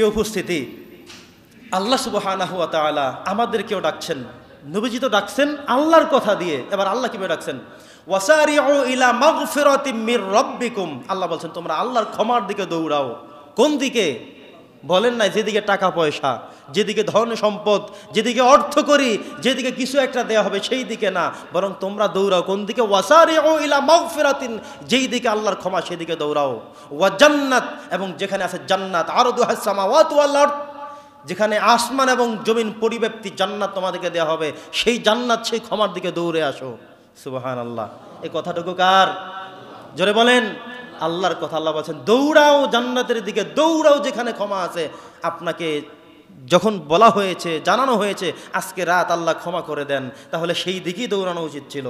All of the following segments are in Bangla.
প্রিয় উপস্থিতি, আল্লাহ সুবহানাহু ওয়া তাআলা আমাদেরকেও ডাকছেন, নবীজি তো ডাকছেন আল্লাহর কথা দিয়ে, এবার আল্লাহ কিভাবে ডাকছেন? ওয়াসারিউ ইলা মাগফিরাতিম মির রাব্বিকুম, আল্লাহ বলছেন তোমরা আল্লাহর ক্ষমার দিকে দৌড়াও। কোন দিকে? বলেন না যেদিকে টাকা পয়সা, যেদিকে ধন সম্পদ, যেদিকে অর্থ করি, যেদিকে কিছু একটা দেয়া হবে সেই দিকে না, বরং তোমরা দৌড়াও কোন দিকে? ওয়াসারিউ ইলা মাগফিরাতিন, যেই দিকে আল্লাহর ক্ষমা সেদিকে দৌড়াও। ওয়া জান্নাত, এবং যেখানে আছে জান্নাত, আরদুহাস সামাওয়াতু ওয়াল আরদ, যেখানে আসমান এবং জমিন পরিব্যাপ্তি জান্নাত তোমাদেরকে দেওয়া হবে, সেই জান্নাত, সেই ক্ষমার দিকে দৌড়ে আসো। সুবহানাল্লাহ। এই কথাটুকু কার? জোরে বলেন। আল্লাহর কথা। আল্লাহ বলছেন দৌড়াও জান্নাতের দিকে, দৌড়াও যেখানে ক্ষমা আছে। আপনাকে যখন বলা হয়েছে, জানানো হয়েছে আজকে রাত আল্লাহ ক্ষমা করে দেন, তাহলে সেই দিকেই দৌড়ানো উচিত ছিল,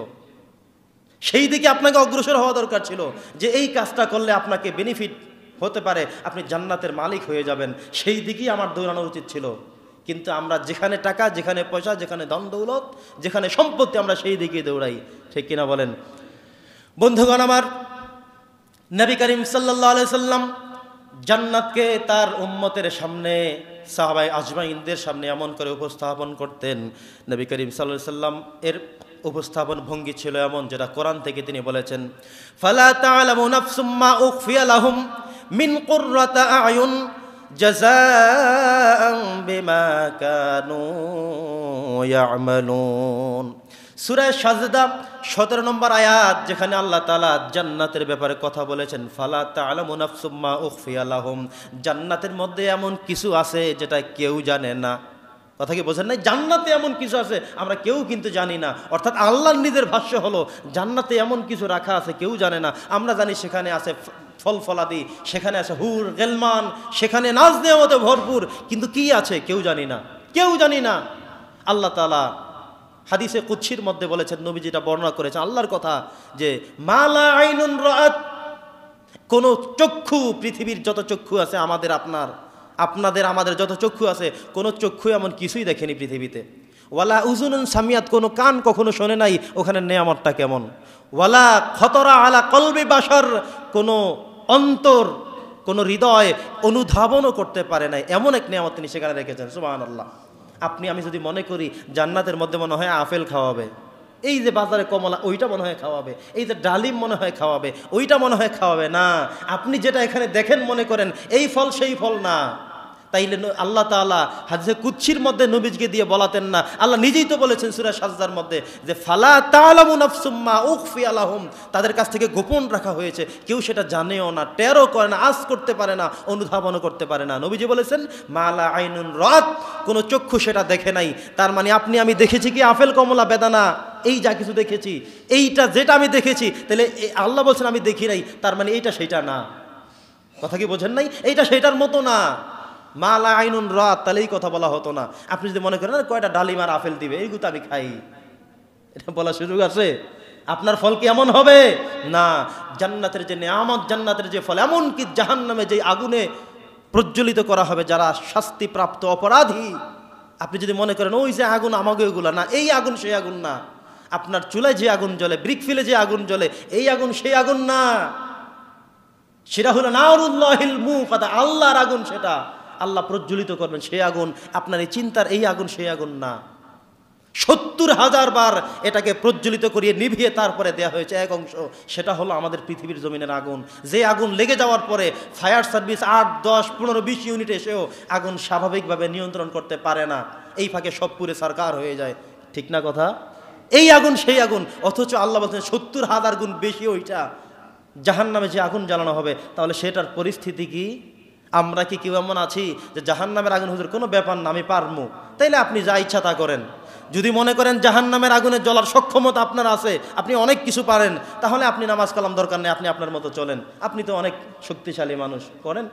সেই দিকে আপনাকে অগ্রসর হওয়া দরকার ছিল, যে এই কাজটা করলে আপনাকে বেনিফিট হতে পারে, আপনি জান্নাতের মালিক হয়ে যাবেন, সেই দিকেই আমার দৌড়ানো উচিত ছিল। কিন্তু আমরা যেখানে টাকা, যেখানে পয়সা, যেখানে ধন দৌলত, যেখানে সম্পত্তি, আমরা সেই দিকেই দৌড়াই। ঠিক কিনা বলেন? বন্ধুগণ আমার, নবী করিম সাল্লাল্লাহু আলাইহি সাল্লাম জান্নাতকে তার উম্মতের সামনে, সাহাবায়ে আজমাইনদের সামনে এমন করে উপস্থাপন করতেন। নবী করিম সাল্লাল্লাহু আলাইহি সাল্লাম এর উপস্থাপন ভঙ্গি ছিল এমন, যেটা কোরআন থেকে তিনি বলেছেন, ফালা তা'লামু নাফসুম মা উখফিয়া লাহুম মিন কুররাতি আ'য়ুন জাযাআন বিমা কানু ইয়া'মালুন। সূরা সাজদা 17 নম্বর আয়াত, যেখানে আল্লাহ তাআলা জান্নাতের ব্যাপারে কথা বলেছেন, ফালা তা'লামু নাফসুম মা উখফিয়া লাহুম, জান্নাতের মধ্যে এমন কিছু আছে যেটা কেউ জানে না। কথা কি বোঝেন নাই? জান্নাতে এমন কিছু আছে আমরা কেউ কিন্তু জানি না। অর্থাৎ আল্লাহর নিজের ভাষ্য হলো জান্নাতে এমন কিছু রাখা আছে কেউ জানে না। আমরা জানি সেখানে আছে ফল ফলাদি, সেখানে আছে হুর গেলমান, সেখানে নাজ নেয়ামতে ভরপুর, কিন্তু কি আছে কেউ জানি না, কেউ জানি না। আল্লাহ তাআলা হাদিসে কুদসির মধ্যে বলেছেন, নবী যেটা বর্ণনা করেছেন আল্লাহর কথা, যে মালা আইনুন রাআত, কোন চক্ষু, পৃথিবীর যত চক্ষু আছে, আমাদের আপনাদের আমাদের যত চক্ষু আছে, কোন চক্ষু এমন কিছুই দেখেনি পৃথিবীতে। ওয়ালা উযুনুন সামিয়াত, কোন কান কখনো শোনে নাই ওখানে নেয়ামতটা কেমন। ওয়ালা খতরা আলা কলবি বাশার, কোন অন্তর, কোন হৃদয় অনুধাবনও করতে পারে নাই, এমন এক নেয়ামত তিনি সেখানে রেখেছেন। সুবহানাল্লাহ। আপনি আমি যদি মনে করি জান্নাতের মধ্যে মনে হয় আপেল খাওয়াবে, এই যে বাজারে কমলা ওইটা মনে হয় খাওয়াবে, এই যে ডালিম মনে হয় খাওয়াবে, ওইটা মনে হয় খাওয়াবে, না, আপনি যেটা এখানে দেখেন মনে করেন এই ফল সেই ফল না। তাইলে আল্লাহ তাআলা হাদিসে কুদসির মধ্যে নবীকে দিয়ে বলাতেন না? আল্লাহ নিজেই তো বলেছেন সূরা সাজদার মধ্যে, যে ফালা তা'লামু নাফসুম মা উখফিয়া লাহুম, তাদের কাছ থেকে গোপন রাখা হয়েছে, কেউ সেটা জানেও না, টেরও করে না, আজ করতে পারে না, অনুধাবনও করতে পারে না। নবীজি বলেছেন মালা আইনুন রাত, কোন চক্ষু সেটা দেখে নাই। তার মানে আপনি আমি দেখেছি কি আপেল কমলা বেদানা, এই যা কিছু দেখেছি, এইটা যেটা আমি দেখেছি, তাহলে আল্লাহ বলছেন আমি দেখি নাই, তার মানে এইটা সেইটা না। কথা কি বোঝেন নাই? এইটা সেইটার মতো না। মালা আইনুন রাত, তাহলে এই কথা বলা হতো না। আপনি যদি মনে করেন কয়টা ডালিম আর আপেল দিবে, এইগুলো আমি খাই, এটা বলার সুযোগ আছে? আপনার ফল কি এমন হবে? না। জান্নাতের যে নেয়ামত, জান্নাতের যে ফল, এমনকি জাহান্নামে যে আগুনে প্রজ্বলিত করা হবে যারা শাস্তিপ্রাপ্ত অপরাধী, আপনি যদি মনে করেন ওই যে আগুন আমাকে ওইগুলা, না, এই আগুন সেই আগুন না। আপনার চুলায় যে আগুন জ্বলে, ব্রিক ফিলে যে আগুন জ্বলে, এই আগুন সেই আগুন না। সেটা হলো নারুল্লাহিল মুকাদা, আল্লাহর আগুন, সেটা আল্লাহ প্রজ্বলিত করবেন, সেই আগুন। আপনার এই চিন্তার এই আগুন সেই আগুন না। ৭০,০০০ বার এটাকে প্রজ্বলিত করিয়ে নিভিয়ে তারপরে দেয়া হয়েছে এক অংশ, সেটা হলো আমাদের পৃথিবীর জমিনের আগুন। যে আগুন লেগে যাওয়ার পরে ফায়ার সার্ভিস ৮, ১০, ১৫, ২০ ইউনিট এসেও আগুন স্বাভাবিকভাবে নিয়ন্ত্রণ করতে পারে না, এই ফাঁকে সব পুরে সরকার হয়ে যায়। ঠিক না কথা? এই আগুন সেই আগুন, অথচ আল্লাহ বলছেন ৭০,০০০ গুণ বেশি ওইটা। জাহান্নামে যে আগুন জ্বালানো হবে, তাহলে সেটার পরিস্থিতি কি? আমরা কি কেউ এমন আছি যে জাহান্নামের আগুন হুজুর কোনো ব্যাপার না, আমি পারবো, তাইলে আপনি যা ইচ্ছা তা করেন। যদি মনে করেন জাহান্নামের আগুনে জ্বলার সক্ষমতা আপনার আছে, আপনি অনেক কিছু পারেন, তাহলে আপনি নামাজ কালাম দরকার নেই, আপনি আপনার মতো চলেন, আপনি তো অনেক শক্তিশালী মানুষ, করেন।